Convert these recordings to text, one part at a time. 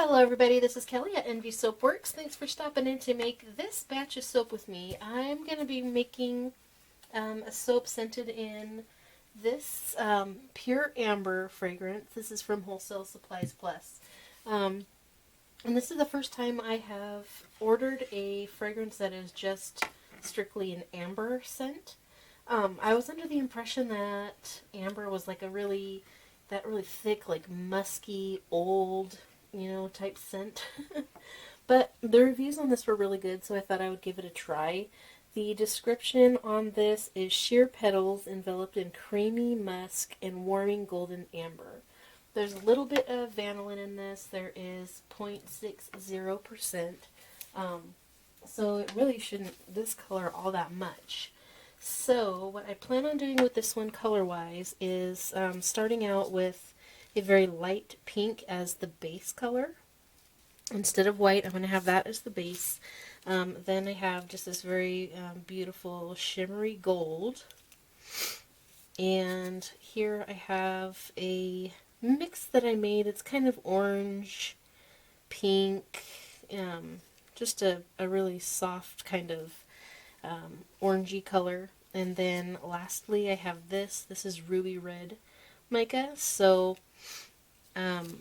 Hello everybody, this is Kelly at Envy Soapworks. Thanks for stopping in to make this batch of soap with me. I'm going to be making a soap scented in this pure amber fragrance. This is from Wholesale Supplies Plus. And this is the first time I have ordered a fragrance that is just strictly an amber scent. I was under the impression that amber was like that really thick, like musky, old, type scent. But the reviews on this were really good, so I thought I would give it a try. The description on this is sheer petals enveloped in creamy musk and warming golden amber. There's a little bit of vanillin in this. There is 0.60%. So it really shouldn't discolor all that much. So what I plan on doing with this one color-wise is starting out with a very light pink as the base color. Instead of white, I'm going to have that as the base. Then I have just this very beautiful shimmery gold. And here I have a mix that I made. It's kind of orange, pink, just a really soft kind of orangey color. And then lastly I have this. This is ruby red mica. So and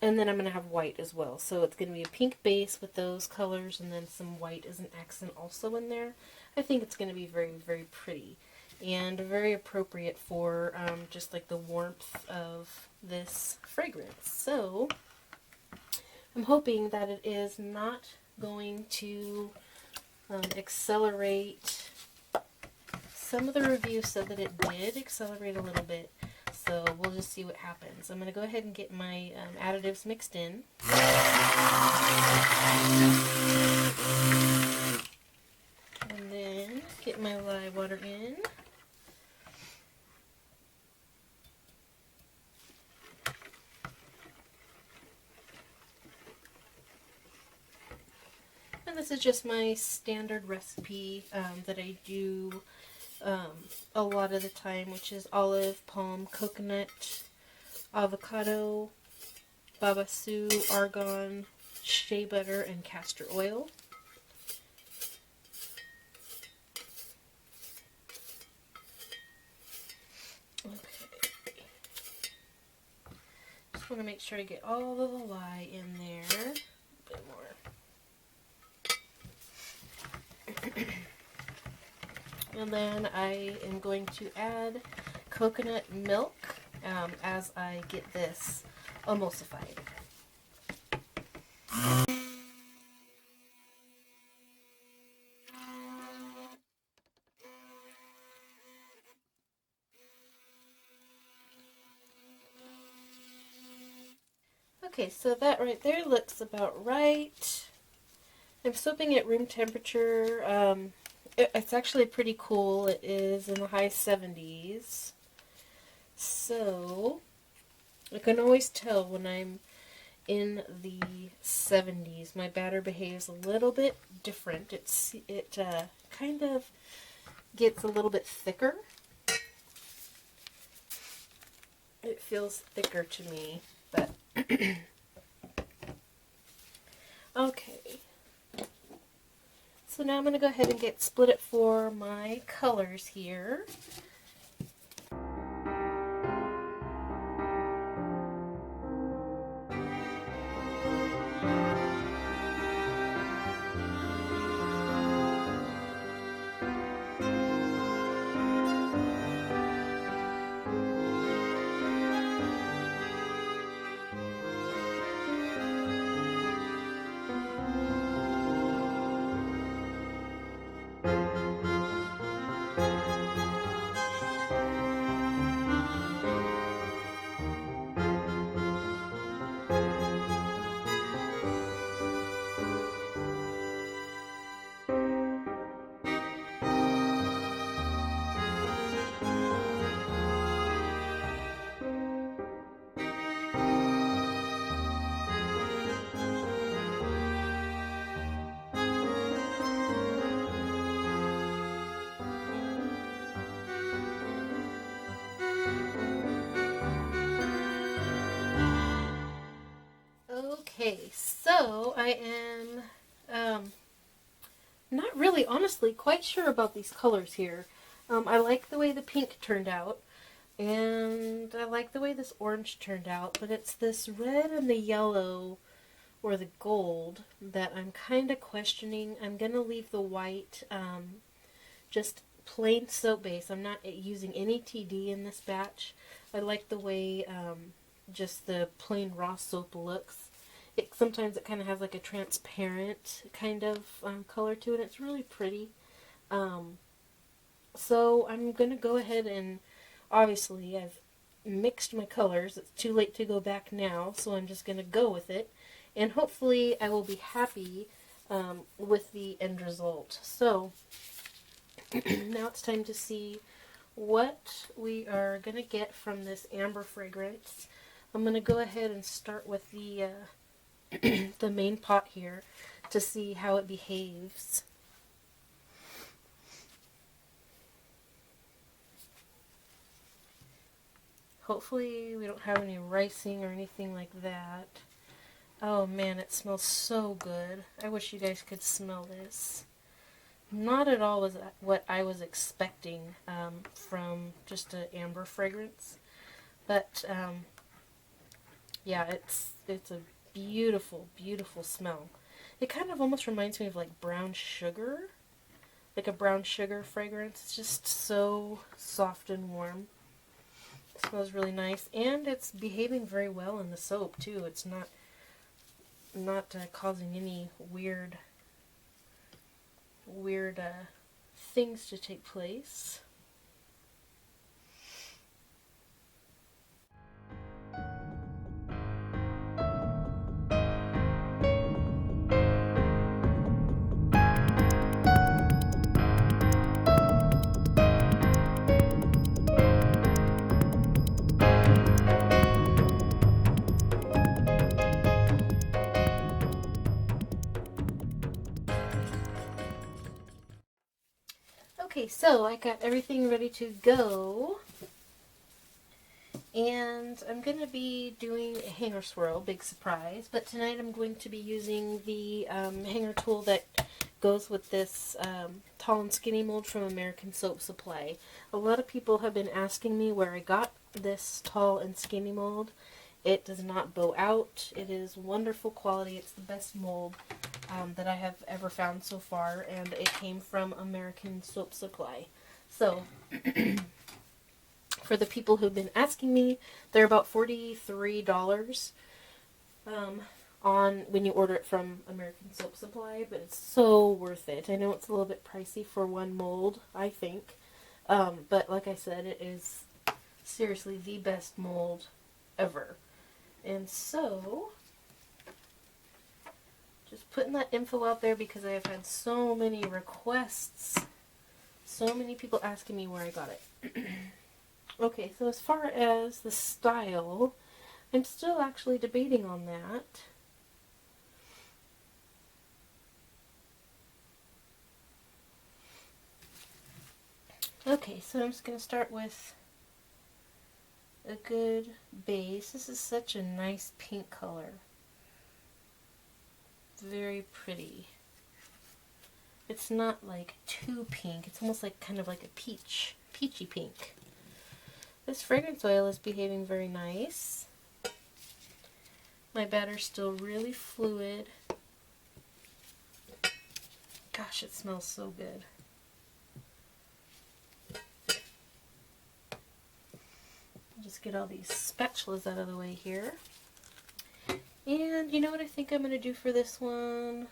then I'm going to have white as well. So it's going to be a pink base with those colors and then some white as an accent also in there. I think it's going to be very, very pretty and very appropriate for just like the warmth of this fragrance. So I'm hoping that it is not going to accelerate. Some of the reviews said that it did accelerate a little bit. So we'll just see what happens. I'm going to go ahead and get my additives mixed in. And then get my lye water in. And this is just my standard recipe that I do a lot of the time, which is olive, palm, coconut, avocado, babassu, argan, shea butter, and castor oil. Okay. Just want to make sure I get all of the lye in there. A bit more. And then I am going to add coconut milk as I get this emulsified. Okay, so that right there looks about right. I'm soaping at room temperature. It's actually pretty cool. It is in the high 70s. So I can always tell when I'm in the 70s. My batter behaves a little bit different. It kind of gets a little bit thicker. It feels thicker to me, but okay. So now I'm going to go ahead and split it for my colors here. so I am not really, honestly, quite sure about these colors here. I like the way the pink turned out, and I like the way this orange turned out, but it's this red and the yellow, or the gold, that I'm kind of questioning. I'm going to leave the white just plain soap base. I'm not using any TD in this batch. I like the way just the plain raw soap looks. Sometimes it kind of has like a transparent kind of color to it. It's really pretty. So I'm going to go ahead and, obviously I've mixed my colors. It's too late to go back now, so I'm just going to go with it. And hopefully I will be happy with the end result. So now it's time to see what we are going to get from this amber fragrance. I'm going to go ahead and start with the the main pot here to see how it behaves. Hopefully we don't have any ricing or anything like that. Oh man, it smells so good. I wish you guys could smell this. Not at all was what I was expecting from just an amber fragrance, but yeah, it's a beautiful, beautiful smell. It kind of almost reminds me of like brown sugar, like a brown sugar fragrance. It's just so soft and warm. It smells really nice, and it's behaving very well in the soap too. It's not causing any weird things to take place. Okay, so I got everything ready to go, and I'm going to be doing a hanger swirl, big surprise, but tonight I'm going to be using the hanger tool that goes with this tall and skinny mold from American Soap Supply. A lot of people have been asking me where I got this tall and skinny mold. It does not bow out. It is wonderful quality. It's the best mold that I have ever found so far, and it came from American Soap Supply. So, for the people who've been asking me, they're about $43 on when you order it from American Soap Supply, but it's so worth it. I know it's a little bit pricey for one mold, I think, but like I said, it is seriously the best mold ever. And so, just putting that info out there because I have had so many requests, so many people asking me where I got it. Okay, so as far as the style, I'm still actually debating on that. Okay, so I'm just going to start with a good base. This is such a nice pink color. Very pretty. It's not like too pink. It's almost like kind of like a peachy pink. This fragrance oil is behaving very nice. My batter's still really fluid. Gosh, it smells so good. Just get all these spatulas out of the way here. And you know what I think I'm going to do for this one?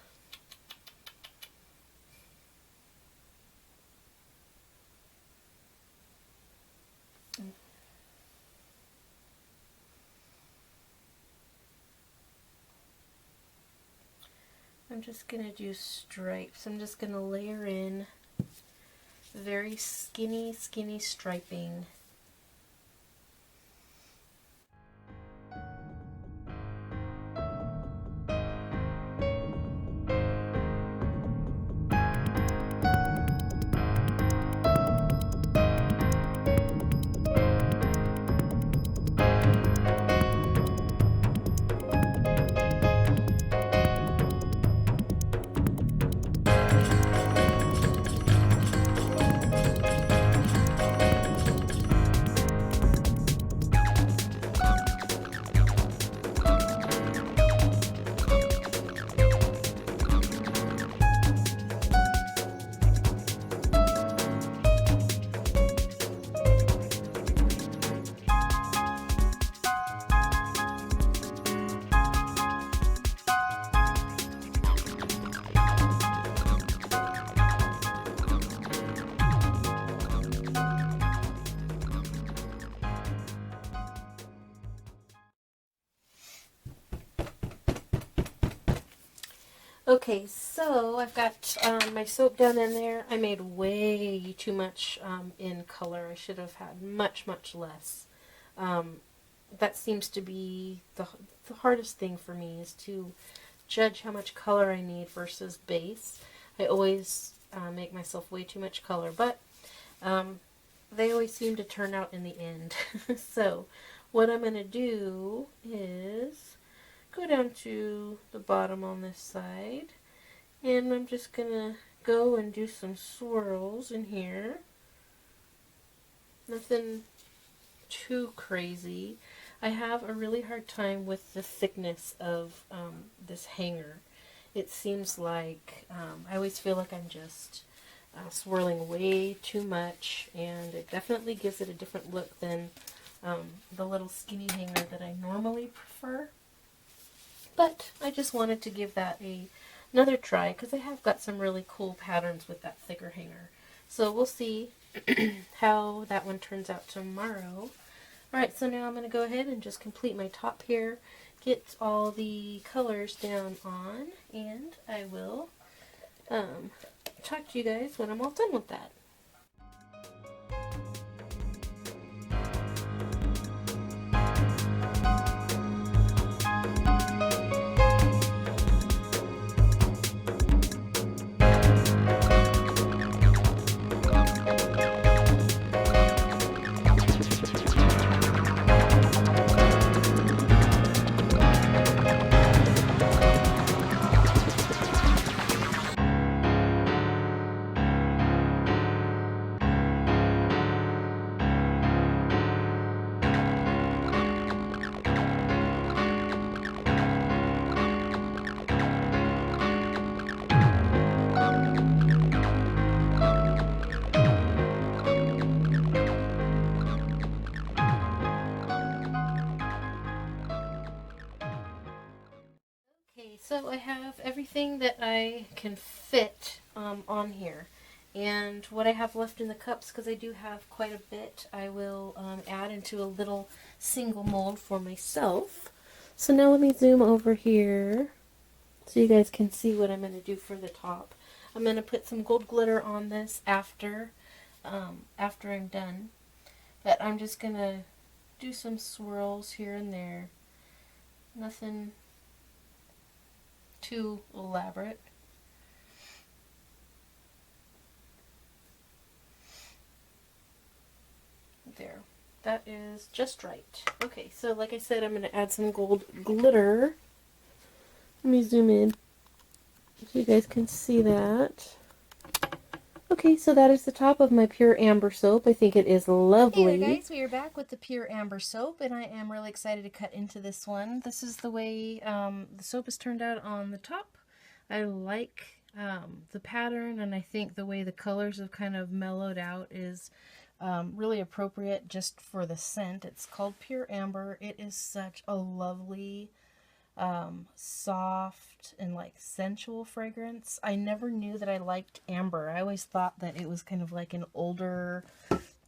I'm just going to do stripes. I'm just going to layer in very skinny striping. Okay, so I've got my soap down in there. I made way too much in color. I should have had much, much less. Um, that seems to be the hardest thing for me, is to judge how much color I need versus base. I always make myself way too much color, but they always seem to turn out in the end. So what I'm going to do is go down to the bottom on this side, and I'm just going to go and do some swirls in here. Nothing too crazy. I have a really hard time with the thickness of this hanger. It seems like I always feel like I'm just swirling way too much, and it definitely gives it a different look than the little skinny hanger that I normally prefer. But I just wanted to give that another try, because I have got some really cool patterns with that thicker hanger. So we'll see how that one turns out tomorrow. Alright, so now I'm going to go ahead and just complete my top here, get all the colors down on, and I will talk to you guys when I'm all done with that. Okay, so I have everything that I can fit on here. And what I have left in the cups, because I do have quite a bit, I will add into a little single mold for myself. So now let me zoom over here so you guys can see what I'm going to do for the top. I'm going to put some gold glitter on this after I'm done. But I'm just going to do some swirls here and there. Nothing too elaborate. There. That is just right. Okay, so like I said, I'm going to add some gold glitter. Let me zoom in so you guys can see that. Okay, so that is the top of my pure amber soap. I think it is lovely. Hey there, guys, we are back with the pure amber soap, and I am really excited to cut into this one. This is the way the soap has turned out on the top. I like the pattern, and I think the way the colors have kind of mellowed out is really appropriate just for the scent. It's called Pure Amber. It is such a lovely, soft and like sensual fragrance. I never knew that I liked amber. I always thought that it was kind of like an older,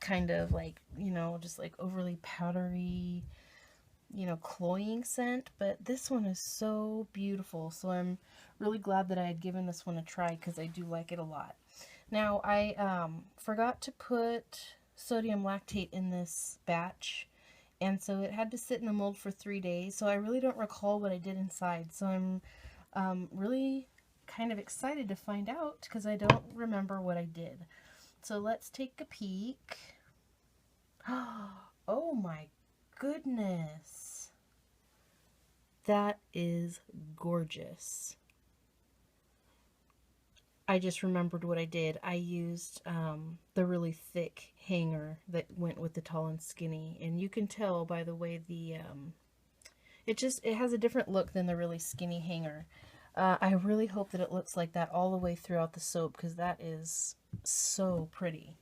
kind of like, you know, just like overly powdery, you know, cloying scent, but this one is so beautiful. So I'm really glad that I had given this one a try, because I do like it a lot. Now I forgot to put sodium lactate in this batch, and so it had to sit in the mold for 3 days, so I really don't recall what I did inside. So I'm really kind of excited to find out, because I don't remember what I did. So let's take a peek. Oh my goodness. That is gorgeous. I just remembered what I did. I used the really thick hanger that went with the tall and skinny, and you can tell by the way the it has a different look than the really skinny hanger. I really hope that it looks like that all the way throughout the soap, because that is so pretty.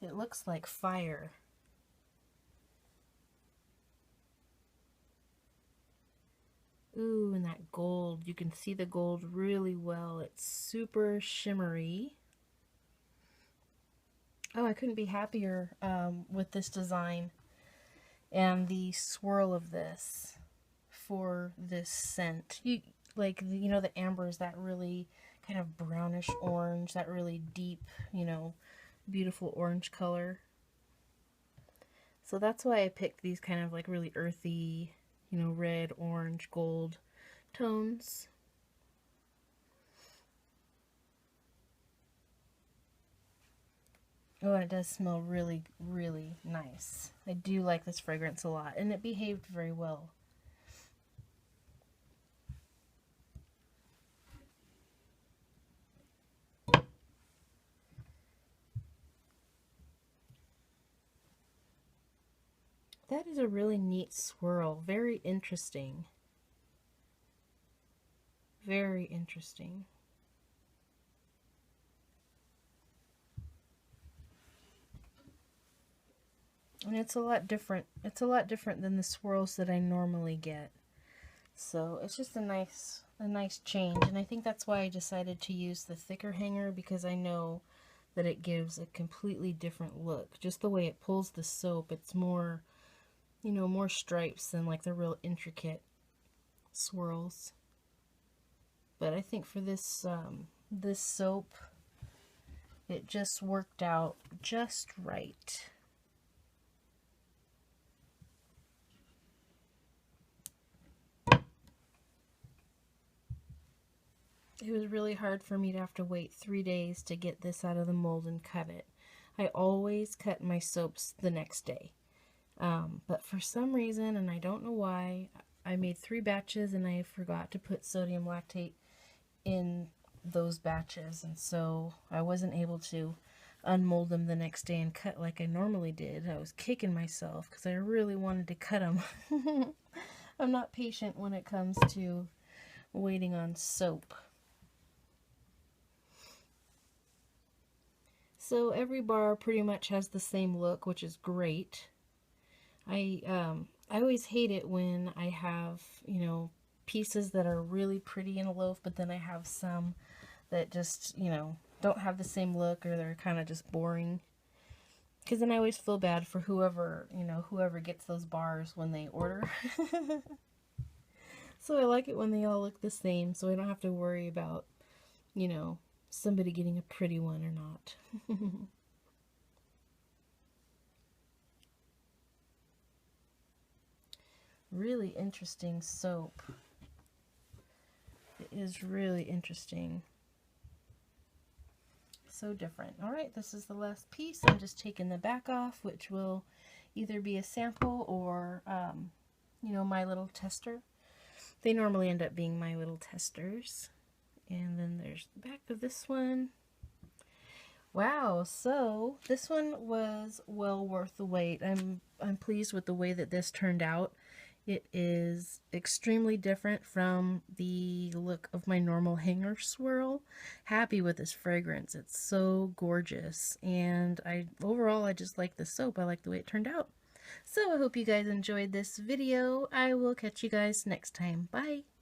It looks like fire. Ooh, and that gold. You can see the gold really well. It's super shimmery. Oh, I couldn't be happier with this design and the swirl of this. for this scent. You know, the amber is that really kind of brownish orange, that really deep, you know, beautiful orange color. So that's why I picked these kind of like really earthy, you know, red, orange, gold tones. Oh, and it does smell really, really nice. I do like this fragrance a lot, and it behaved very well. That is a really neat swirl. Very interesting. Very interesting. And it's a lot different. It's a lot different than the swirls that I normally get. So it's just a nice change. And I think that's why I decided to use the thicker hanger, because I know that it gives a completely different look. Just the way it pulls the soap, it's more, you know, more stripes than like the real intricate swirls. But I think for this this soap, it just worked out just right. It was really hard for me to have to wait 3 days to get this out of the mold and cut it. I always cut my soaps the next day. But for some reason, and I don't know why, I made 3 batches and I forgot to put sodium lactate in those batches. And so I wasn't able to unmold them the next day and cut like I normally did. I was kicking myself because I really wanted to cut them. I'm not patient when it comes to waiting on soap. So every bar pretty much has the same look, which is great. I always hate it when I have, you know, pieces that are really pretty in a loaf, but then I have some that just, you know, don't have the same look, or they're kind of just boring. Because then I always feel bad for whoever, you know, whoever gets those bars when they order. So I like it when they all look the same, so I don't have to worry about, you know, somebody getting a pretty one or not. Really interesting soap. It is really interesting. So different. Alright, this is the last piece. I'm just taking the back off, which will either be a sample or, you know, my little tester. They normally end up being my little testers. And then there's the back of this one. Wow, so this one was well worth the wait. I'm pleased with the way that this turned out. It is extremely different from the look of my normal hanger swirl. Happy with this fragrance. It's so gorgeous. And overall I just like the soap. I like the way it turned out. So I hope you guys enjoyed this video. I will catch you guys next time. Bye!